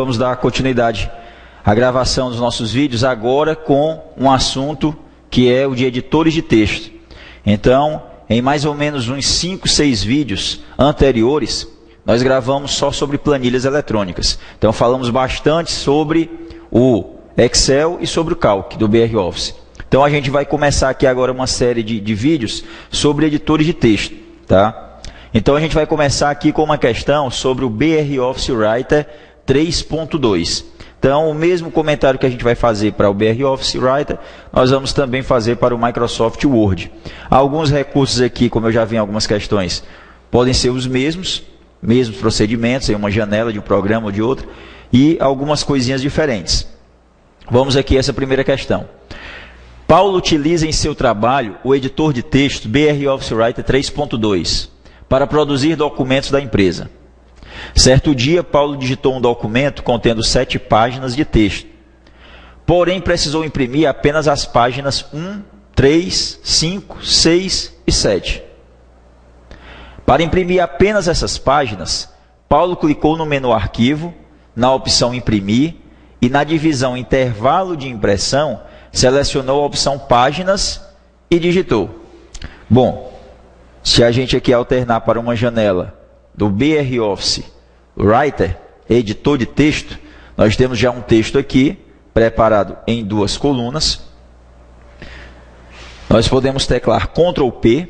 Vamos dar continuidade à gravação dos nossos vídeos agora com um assunto que é o de editores de texto. Então, em mais ou menos uns 5, 6 vídeos anteriores, nós gravamos só sobre planilhas eletrônicas. Então, falamos bastante sobre o Excel e sobre o Calc do BR Office. Então, a gente vai começar aqui agora uma série de vídeos sobre editores de texto, tá? Então, a gente vai começar aqui com uma questão sobre o BR Office Writer 3.2. Então, o mesmo comentário que a gente vai fazer para o BR Office Writer, nós vamos também fazer para o Microsoft Word. Alguns recursos aqui, como eu já vi em algumas questões, podem ser os mesmos procedimentos, em uma janela de um programa ou de outro, e algumas coisinhas diferentes. Vamos aqui a essa primeira questão. Paulo utiliza em seu trabalho o editor de texto BR Office Writer 3.2 para produzir documentos da empresa. Certo dia, Paulo digitou um documento contendo 7 páginas de texto. Porém, precisou imprimir apenas as páginas 1, 3, 5, 6 e 7. Para imprimir apenas essas páginas, Paulo clicou no menu Arquivo, na opção Imprimir, e na divisão Intervalo de impressão, selecionou a opção Páginas e digitou. Bom, se a gente aqui alternar para uma janela do BR Office Writer, editor de texto, nós temos já um texto aqui, preparado em 2 colunas. Nós podemos teclar Ctrl P,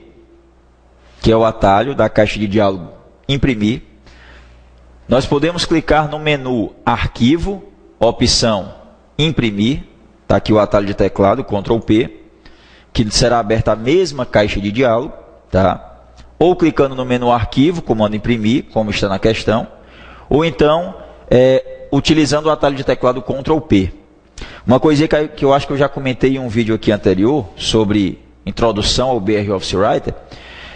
que é o atalho da caixa de diálogo Imprimir. Nós podemos clicar no menu Arquivo, opção Imprimir, está aqui o atalho de teclado, Ctrl P, que será aberta a mesma caixa de diálogo, tá? Ou clicando no menu Arquivo, comando Imprimir, como está na questão, ou então utilizando o atalho de teclado Ctrl P. Uma coisinha que eu acho que eu já comentei em um vídeo aqui anterior, sobre introdução ao BR Office Writer,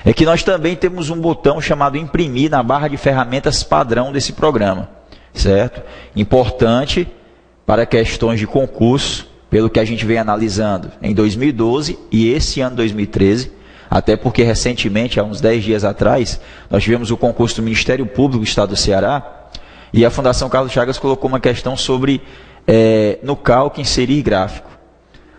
é que nós também temos um botão chamado Imprimir na barra de ferramentas padrão desse programa, certo? Importante para questões de concurso, pelo que a gente vem analisando em 2012 e esse ano 2013, até porque recentemente, há uns 10 dias atrás, nós tivemos o concurso do Ministério Público do Estado do Ceará, e a Fundação Carlos Chagas colocou uma questão sobre, no Calc, inserir gráfico.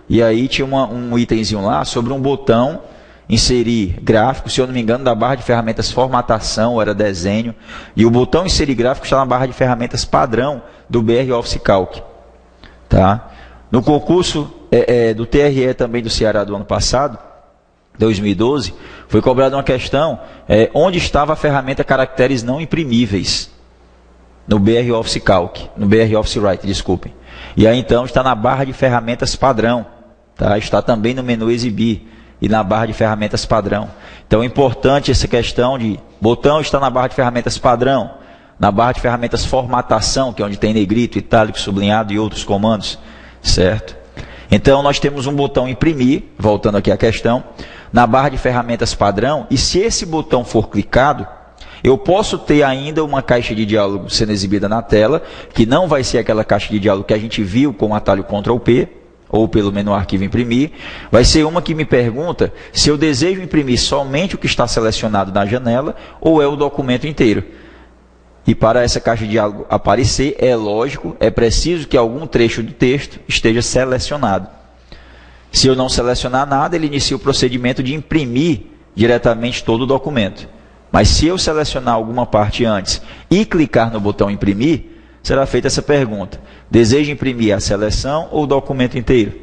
E aí tinha um itemzinho lá sobre um botão, inserir gráfico, se eu não me engano, da barra de ferramentas formatação, era desenho, e o botão inserir gráfico está na barra de ferramentas padrão do BR Office Calc. Tá? No concurso do TRE também do Ceará do ano passado, 2012, foi cobrada uma questão onde estava a ferramenta caracteres não imprimíveis no BR Office Calc, no BR Office Writer, desculpem. E aí então está na barra de ferramentas padrão, tá? Está também no menu Exibir e na barra de ferramentas padrão. Então é importante essa questão de botão está na barra de ferramentas padrão, na barra de ferramentas formatação, que é onde tem negrito, itálico, sublinhado e outros comandos, certo? Então nós temos um botão Imprimir, voltando aqui à questão, na barra de ferramentas padrão, e se esse botão for clicado, eu posso ter ainda uma caixa de diálogo sendo exibida na tela, que não vai ser aquela caixa de diálogo que a gente viu com o atalho Ctrl P, ou pelo menu Arquivo Imprimir, vai ser uma que me pergunta se eu desejo imprimir somente o que está selecionado na janela, ou é o documento inteiro. E para essa caixa de diálogo aparecer, é lógico, é preciso que algum trecho do texto esteja selecionado. Se eu não selecionar nada, ele inicia o procedimento de imprimir diretamente todo o documento. Mas se eu selecionar alguma parte antes e clicar no botão Imprimir, será feita essa pergunta. Deseja imprimir a seleção ou o documento inteiro?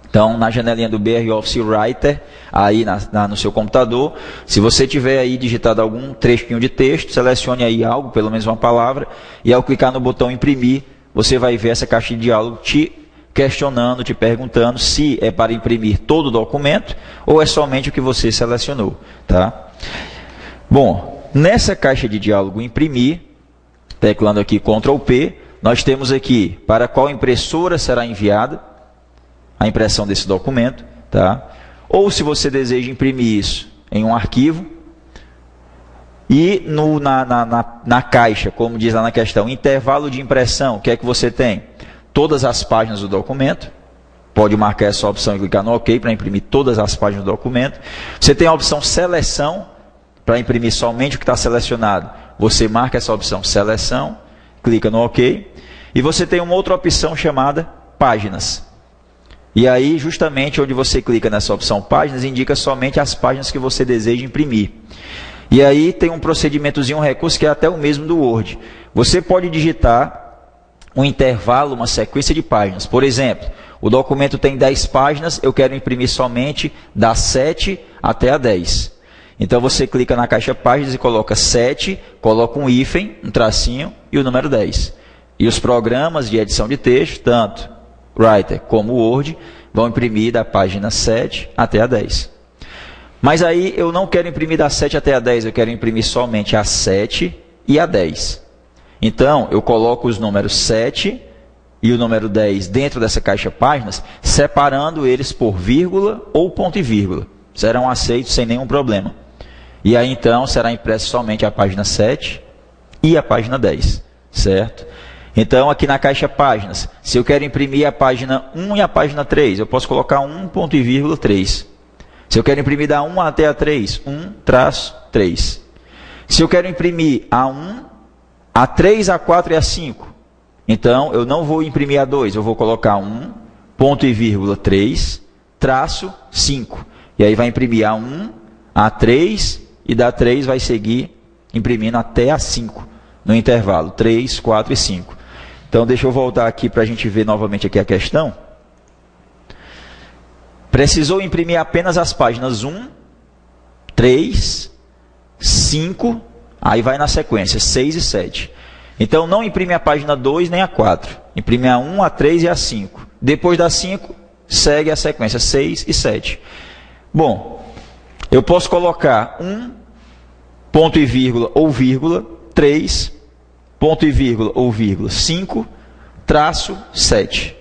Então, na janelinha do BR Office Writer, aí no seu computador, se você tiver aí digitado algum trechinho de texto, selecione aí algo, pelo menos uma palavra, e ao clicar no botão Imprimir, você vai ver essa caixa de diálogo te questionando, te perguntando se é para imprimir todo o documento ou é somente o que você selecionou, tá? Bom, nessa caixa de diálogo Imprimir, teclando aqui Ctrl P, nós temos aqui para qual impressora será enviada a impressão desse documento, tá? Ou se você deseja imprimir isso em um arquivo, e na caixa, como diz lá na questão, intervalo de impressão, o que é que você tem? Todas as páginas do documento, pode marcar essa opção e clicar no OK para imprimir todas as páginas do documento. Você tem a opção Seleção, para imprimir somente o que está selecionado. Você marca essa opção Seleção, clica no OK. E você tem uma outra opção chamada páginas. E aí, justamente onde você clica nessa opção páginas, indica somente as páginas que você deseja imprimir. E aí tem um procedimentozinho, um recurso que é até o mesmo do Word. Você pode digitar um intervalo, uma sequência de páginas. Por exemplo, o documento tem 10 páginas, eu quero imprimir somente da 7 até a 10. Então você clica na caixa páginas e coloca 7, coloca um hífen, um tracinho e o número 10. E os programas de edição de texto, tanto Writer como Word, vão imprimir da página 7 até a 10. Mas aí eu não quero imprimir da 7 até a 10, eu quero imprimir somente a 7 e a 10. Então eu coloco os números 7 e o número 10 dentro dessa caixa páginas, separando eles por vírgula ou ponto e vírgula. Serão aceitos sem nenhum problema. E aí então será impresso somente a página 7 e a página 10, certo? Então aqui na caixa páginas, se eu quero imprimir a página 1 e a página 3, eu posso colocar 1 ponto e vírgula 3. Se eu quero imprimir da 1 até a 3, 1-3. Se eu quero imprimir a 1, a 3, a 4 e a 5, então eu não vou imprimir a 2, eu vou colocar 1 ponto e vírgula 3 traço 5. E aí vai imprimir a 1, a 3 e da 3 vai seguir imprimindo até a 5 no intervalo, 3, 4 e 5. Então deixa eu voltar aqui para a gente ver novamente aqui a questão. Precisou imprimir apenas as páginas 1, 3, 5, aí vai na sequência, 6 e 7. Então não imprime a página 2 nem a 4. Imprime a 1, a 3 e a 5. Depois da 5, segue a sequência, 6 e 7. Bom, eu posso colocar 1, ponto e vírgula ou vírgula, 3, ponto e vírgula ou vírgula, 5, traço 7.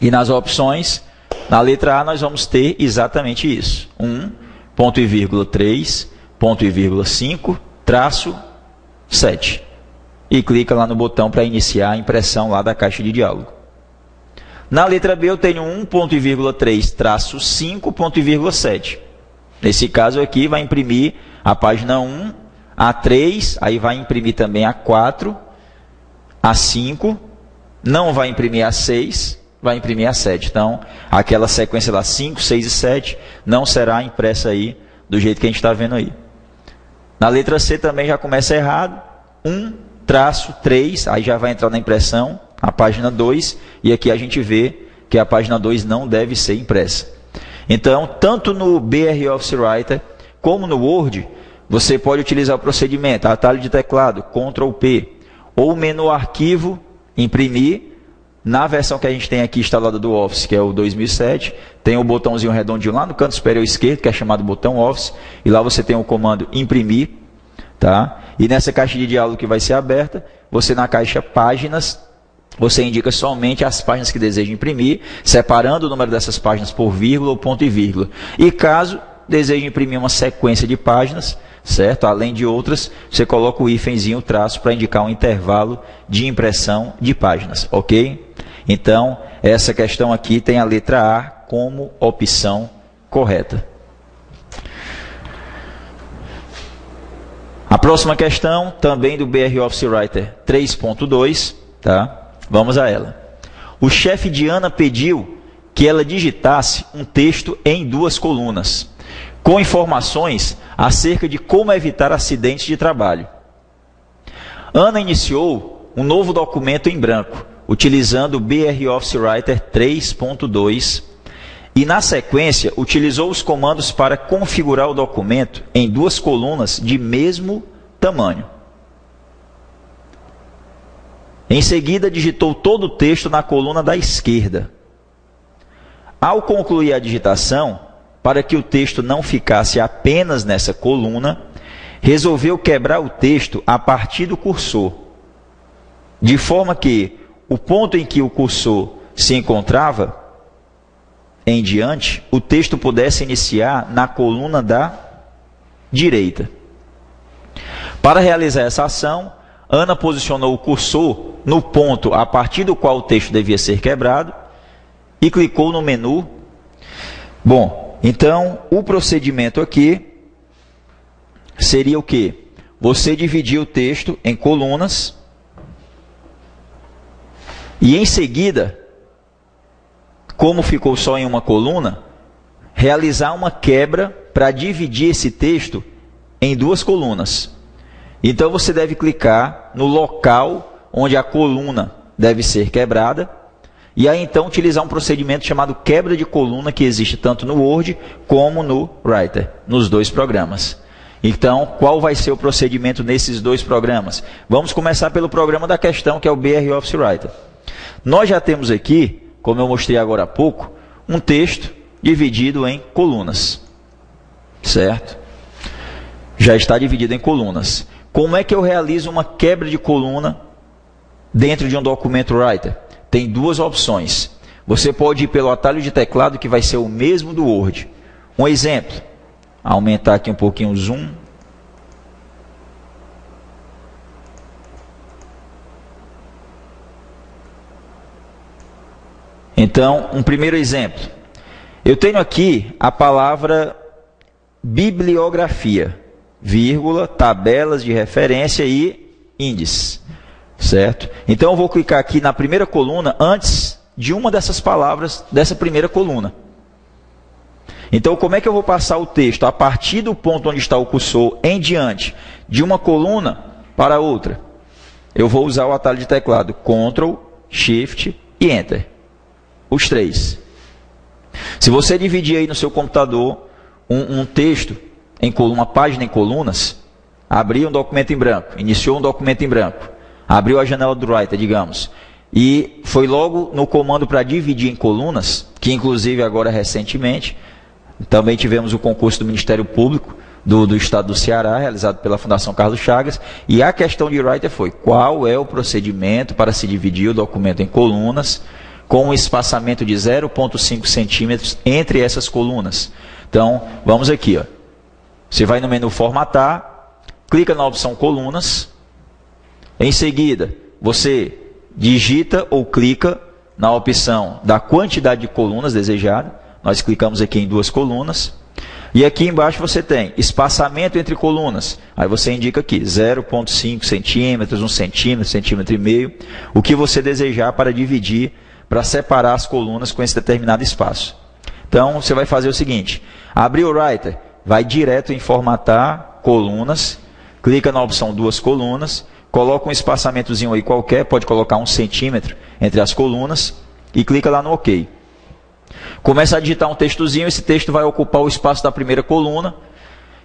E nas opções, na letra A, nós vamos ter exatamente isso. 1, ponto e vírgula 3, ponto e vírgula 5, traço 7. E clica lá no botão para iniciar a impressão lá da caixa de diálogo. Na letra B eu tenho 1, ponto e vírgula 3, traço 5, ponto e vírgula 7. Nesse caso aqui vai imprimir a página 1, a 3, aí vai imprimir também a 4, a 5, não vai imprimir a 6, vai imprimir a 7. Então, aquela sequência lá, 5, 6 e 7, não será impressa aí do jeito que a gente está vendo aí. Na letra C também já começa errado. 1, traço 3, aí já vai entrar na impressão, a página 2, e aqui a gente vê que a página 2 não deve ser impressa. Então, tanto no BR Office Writer como no Word, você pode utilizar o procedimento, atalho de teclado, Ctrl P, ou menu arquivo, imprimir. Na versão que a gente tem aqui instalada do Office, que é o 2007, tem o botãozinho redondinho lá no canto superior esquerdo, que é chamado botão Office, e lá você tem o comando imprimir, tá? E nessa caixa de diálogo que vai ser aberta, você na caixa páginas, você indica somente as páginas que deseja imprimir, separando o número dessas páginas por vírgula ou ponto e vírgula. E caso deseje imprimir uma sequência de páginas, certo? Além de outras, você coloca o hífenzinho, o traço, para indicar um intervalo de impressão de páginas, ok? Então, essa questão aqui tem a letra A como opção correta. A próxima questão, também do BR Office Writer 3.2, tá? Vamos a ela. O chefe de Ana pediu que ela digitasse um texto em 2 colunas, com informações acerca de como evitar acidentes de trabalho. Ana iniciou um novo documento em branco, utilizando o BR Office Writer 3.2, e na sequência utilizou os comandos para configurar o documento em 2 colunas de mesmo tamanho. Em seguida, digitou todo o texto na coluna da esquerda. Ao concluir a digitação, para que o texto não ficasse apenas nessa coluna, resolveu quebrar o texto a partir do cursor, de forma que o ponto em que o cursor se encontrava em diante, o texto pudesse iniciar na coluna da direita. Para realizar essa ação, Ana posicionou o cursor no ponto a partir do qual o texto devia ser quebrado e clicou no menu. Bom, então o procedimento aqui seria o quê? Você dividir o texto em colunas E em seguida, como ficou só em uma coluna, realizar uma quebra para dividir esse texto em duas colunas. Então você deve clicar no local onde a coluna deve ser quebrada, e aí então utilizar um procedimento chamado quebra de coluna, que existe tanto no Word como no Writer, nos dois programas. Então, qual vai ser o procedimento nesses dois programas? Vamos começar pelo programa da questão, que é o BR Office Writer. Nós já temos aqui, como eu mostrei agora há pouco, um texto dividido em colunas. Certo? Já está dividido em colunas. Como é que eu realizo uma quebra de coluna dentro de um documento Writer? Tem duas opções. Você pode ir pelo atalho de teclado, que vai ser o mesmo do Word. Um exemplo. Aumentar aqui um pouquinho o zoom. Então, um primeiro exemplo. Eu tenho aqui a palavra bibliografia, vírgula, tabelas de referência e índice. Certo? Então eu vou clicar aqui na primeira coluna antes de uma dessas palavras dessa primeira coluna. Então como é que eu vou passar o texto a partir do ponto onde está o cursor em diante, de uma coluna para outra? Eu vou usar o atalho de teclado Ctrl, Shift e Enter. Os três. Se você dividir aí no seu computador um texto em uma página em colunas, abrir um documento em branco, iniciou um documento em branco, abriu a janela do Writer, digamos, e foi logo no comando para dividir em colunas, que inclusive agora recentemente, também tivemos o concurso do Ministério Público do Estado do Ceará, realizado pela Fundação Carlos Chagas, e a questão de Writer foi: qual é o procedimento para se dividir o documento em colunas, com um espaçamento de 0,5 centímetros entre essas colunas? Então, vamos aqui, ó. Você vai no menu Formatar, clica na opção Colunas. Em seguida, você digita ou clica na opção da quantidade de colunas desejada. Nós clicamos aqui em duas colunas. E aqui embaixo você tem espaçamento entre colunas. Aí você indica aqui 0,5 centímetros, 1 centímetro, centímetro e meio. O que você desejar para dividir, para separar as colunas com esse determinado espaço. Então, você vai fazer o seguinte. Abrir o Writer, vai direto em Formatar, Colunas. Clica na opção Duas Colunas. Coloca um espaçamentozinho aí qualquer, pode colocar 1 centímetro entre as colunas e clica lá no OK. Começa a digitar um textozinho, esse texto vai ocupar o espaço da primeira coluna.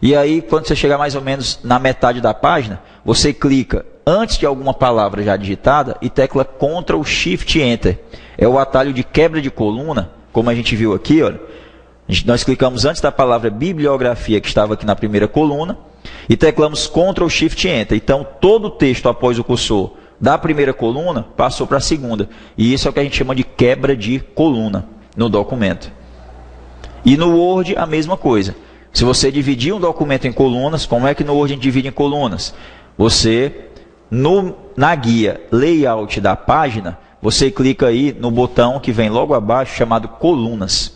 E aí, quando você chegar mais ou menos na metade da página, você clica antes de alguma palavra já digitada e tecla Ctrl, Shift e Enter. É o atalho de quebra de coluna, como a gente viu aqui, olha. Nós clicamos antes da palavra bibliografia, que estava aqui na primeira coluna, e teclamos Ctrl, Shift e Enter. Então, todo o texto após o cursor da primeira coluna passou para a segunda. E isso é o que a gente chama de quebra de coluna no documento. E no Word, a mesma coisa. Se você dividir um documento em colunas, como é que no Word a gente divide em colunas? Você, na guia Layout da página, você clica aí no botão que vem logo abaixo, chamado Colunas.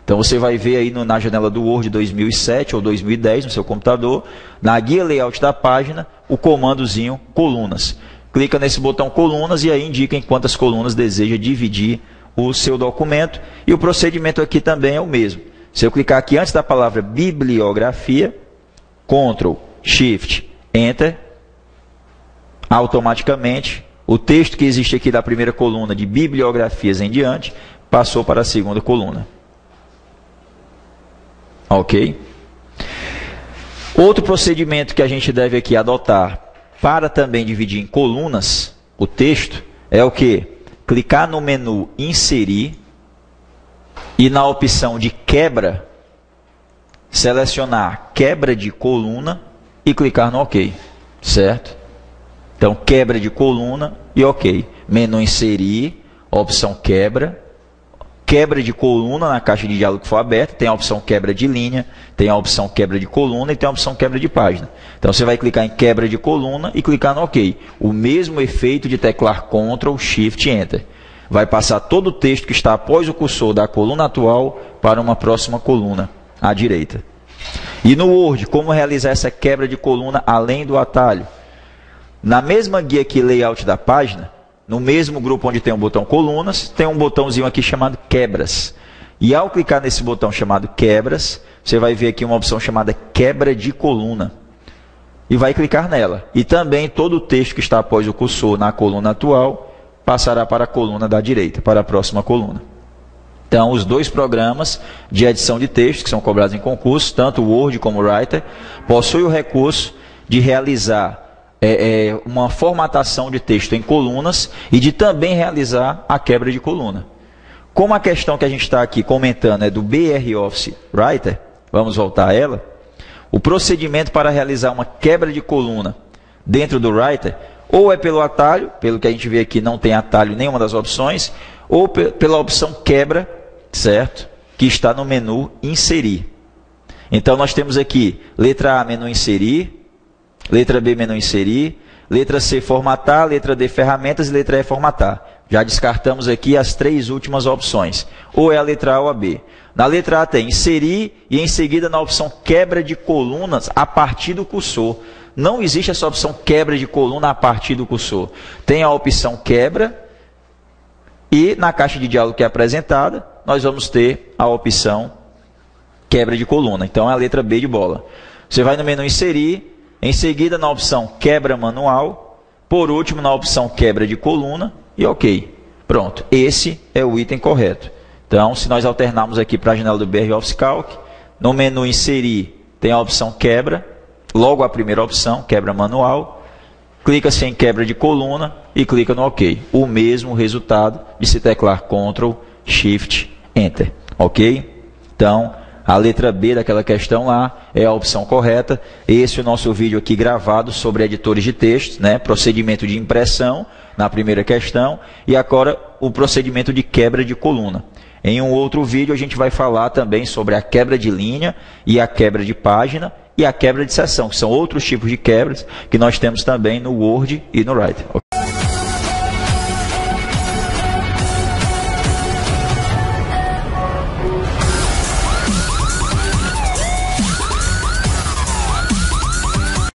Então você vai ver aí na janela do Word 2007 ou 2010 no seu computador, na guia layout da página, o comandozinho colunas. Clica nesse botão colunas e aí indica em quantas colunas deseja dividir o seu documento. E o procedimento aqui também é o mesmo. Se eu clicar aqui antes da palavra bibliografia, Ctrl, Shift, Enter, automaticamente o texto que existe aqui da primeira coluna de bibliografias em diante passou para a segunda coluna. Ok? Outro procedimento que a gente deve aqui adotar para também dividir em colunas o texto é o que? Clicar no menu Inserir e na opção de quebra, selecionar quebra de coluna e clicar no OK. Certo? Então, quebra de coluna e OK. Menu Inserir, opção quebra. Quebra de coluna na caixa de diálogo que for aberta, tem a opção quebra de linha, tem a opção quebra de coluna e tem a opção quebra de página. Então você vai clicar em quebra de coluna e clicar no OK. O mesmo efeito de teclar Ctrl, Shift e Enter. Vai passar todo o texto que está após o cursor da coluna atual para uma próxima coluna à direita. E no Word, como realizar essa quebra de coluna além do atalho? Na mesma guia aqui, layout da página, no mesmo grupo onde tem o botão colunas, tem um botãozinho aqui chamado quebras. E ao clicar nesse botão chamado quebras, você vai ver aqui uma opção chamada quebra de coluna. E vai clicar nela. E também todo o texto que está após o cursor na coluna atual passará para a coluna da direita, para a próxima coluna. Então, os dois programas de edição de texto, que são cobrados em concurso, tanto o Word como o Writer, possuem o recurso de realizar uma formatação de texto em colunas e de também realizar a quebra de coluna. Como a questão que a gente está aqui comentando é do BR Office Writer, vamos voltar a ela, o procedimento para realizar uma quebra de coluna dentro do Writer, ou é pelo atalho, pelo que a gente vê aqui não tem atalho em nenhuma das opções, ou pela opção quebra, certo? Que está no menu inserir. Então nós temos aqui letra A, menu inserir, letra B, menu inserir, letra C, formatar, letra D, ferramentas e letra E, formatar. Já descartamos aqui as três últimas opções. Ou é a letra A ou a B. Na letra A tem inserir e em seguida na opção quebra de colunas a partir do cursor. Não existe essa opção quebra de coluna a partir do cursor. Tem a opção quebra e na caixa de diálogo que é apresentada, nós vamos ter a opção quebra de coluna. Então é a letra B de bola. Você vai no menu inserir, em seguida na opção quebra manual, por último na opção quebra de coluna e ok. Pronto, esse é o item correto. Então, se nós alternarmos aqui para a janela do BR Office Calc, no menu inserir tem a opção quebra, logo a primeira opção, quebra manual, clica-se em quebra de coluna e clica no OK. O mesmo resultado de se teclar Ctrl, Shift, Enter. Ok? Então, a letra B daquela questão lá é a opção correta. Esse é o nosso vídeo aqui gravado sobre editores de texto, né? Procedimento de impressão na primeira questão e agora o procedimento de quebra de coluna. Em um outro vídeo a gente vai falar também sobre a quebra de linha e a quebra de página e a quebra de seção, que são outros tipos de quebras que nós temos também no Word e no Writer.